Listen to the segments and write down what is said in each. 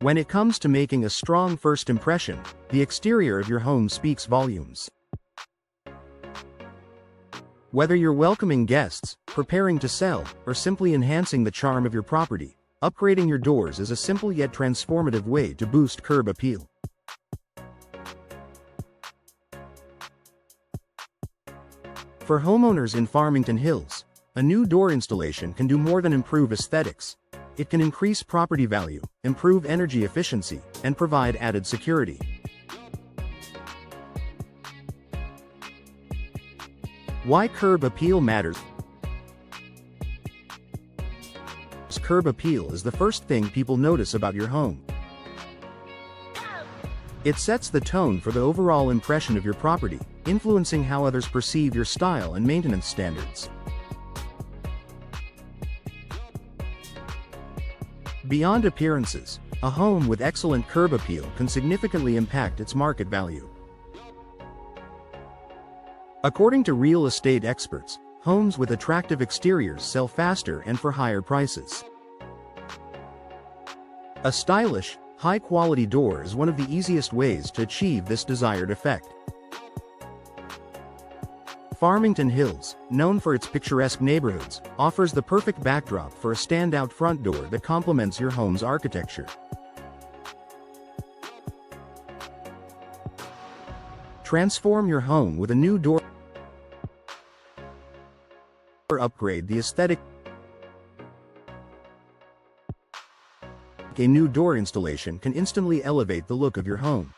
When it comes to making a strong first impression, the exterior of your home speaks volumes. Whether you're welcoming guests, preparing to sell, or simply enhancing the charm of your property, upgrading your doors is a simple yet transformative way to boost curb appeal. For homeowners in Farmington Hills, a new door installation can do more than improve aesthetics. It can increase property value, improve energy efficiency, and provide added security. Why curb appeal matters. Curb appeal is the first thing people notice about your home. It sets the tone for the overall impression of your property, influencing how others perceive your style and maintenance standards. Beyond appearances, a home with excellent curb appeal can significantly impact its market value. According to real estate experts, homes with attractive exteriors sell faster and for higher prices. A stylish, high-quality door is one of the easiest ways to achieve this desired effect. Farmington Hills, known for its picturesque neighborhoods, offers the perfect backdrop for a standout front door that complements your home's architecture. Transform your home with a new door. Upgrade the aesthetic. A new door installation can instantly elevate the look of your home.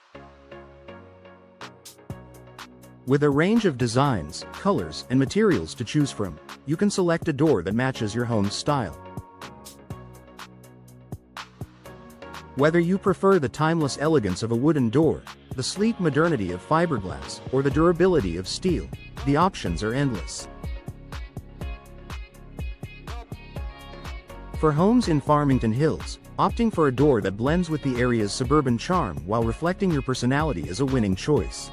With a range of designs, colors, and materials to choose from, you can select a door that matches your home's style. Whether you prefer the timeless elegance of a wooden door, the sleek modernity of fiberglass, or the durability of steel, the options are endless. For homes in Farmington Hills, opting for a door that blends with the area's suburban charm while reflecting your personality is a winning choice.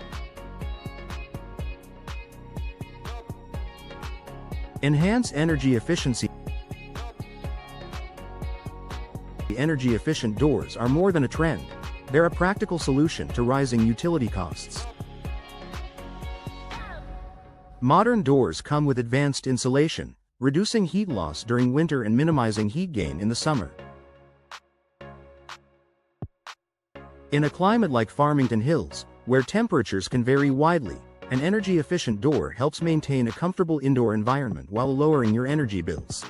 Enhance energy efficiency. Energy-efficient doors are more than a trend. They're a practical solution to rising utility costs. Modern doors come with advanced insulation, reducing heat loss during winter and minimizing heat gain in the summer. In a climate like Farmington Hills, where temperatures can vary widely, an energy-efficient door helps maintain a comfortable indoor environment while lowering your energy bills.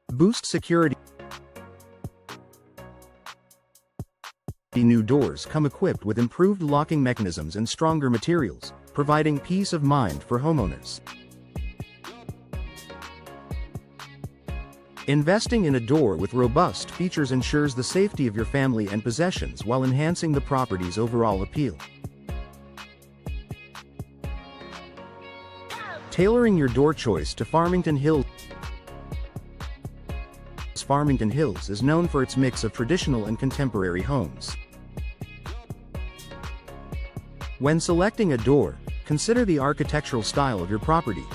Boost security. New doors come equipped with improved locking mechanisms and stronger materials, providing peace of mind for homeowners. Investing in a door with robust features ensures the safety of your family and possessions while enhancing the property's overall appeal. Tailoring your door choice to Farmington Hills. Farmington Hills is known for its mix of traditional and contemporary homes. When selecting a door, consider the architectural style of your property.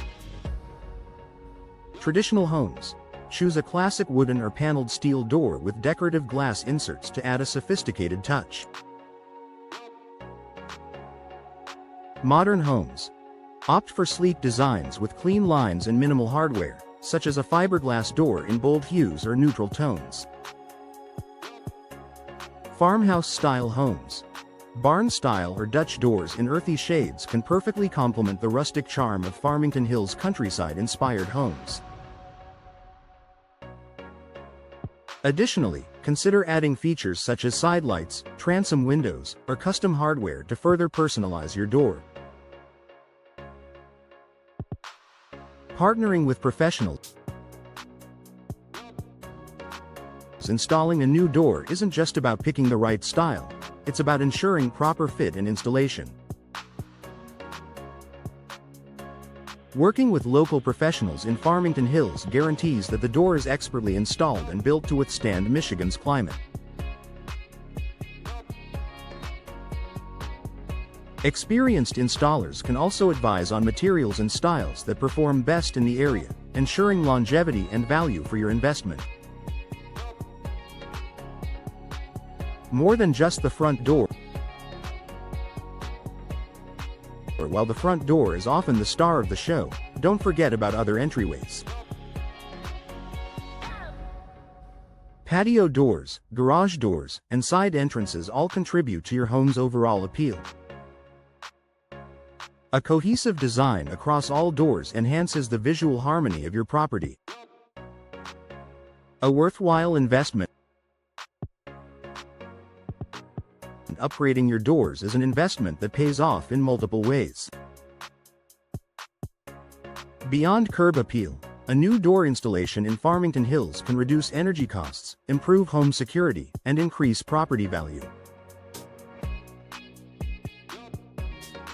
Traditional homes. Choose a classic wooden or paneled steel door with decorative glass inserts to add a sophisticated touch. Modern homes. Opt for sleek designs with clean lines and minimal hardware, such as a fiberglass door in bold hues or neutral tones. Farmhouse-style homes. Barn-style or Dutch doors in earthy shades can perfectly complement the rustic charm of Farmington Hills' countryside-inspired homes. Additionally, consider adding features such as side lights, transom windows, or custom hardware to further personalize your door. Partnering with professionals. Installing a new door isn't just about picking the right style, it's about ensuring proper fit and installation. Working with local professionals in Farmington Hills guarantees that the door is expertly installed and built to withstand Michigan's climate. Experienced installers can also advise on materials and styles that perform best in the area, ensuring longevity and value for your investment. More than just the front door. While the front door is often the star of the show, don't forget about other entryways. Patio doors, garage doors, and side entrances all contribute to your home's overall appeal. A cohesive design across all doors enhances the visual harmony of your property. A worthwhile investment. Upgrading your doors is an investment that pays off in multiple ways. Beyond curb appeal, a new door installation in Farmington Hills can reduce energy costs, improve home security, and increase property value.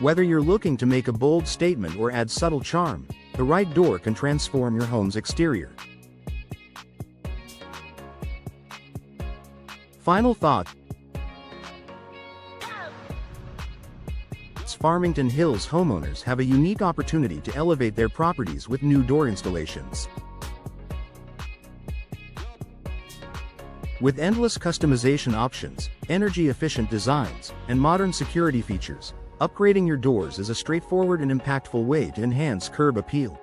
Whether you're looking to make a bold statement or add subtle charm, the right door can transform your home's exterior. Final thought. Farmington Hills homeowners have a unique opportunity to elevate their properties with new door installations. With endless customization options, energy-efficient designs, and modern security features, upgrading your doors is a straightforward and impactful way to enhance curb appeal.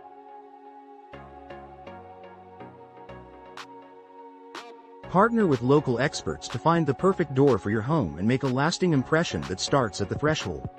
Partner with local experts to find the perfect door for your home and make a lasting impression that starts at the threshold.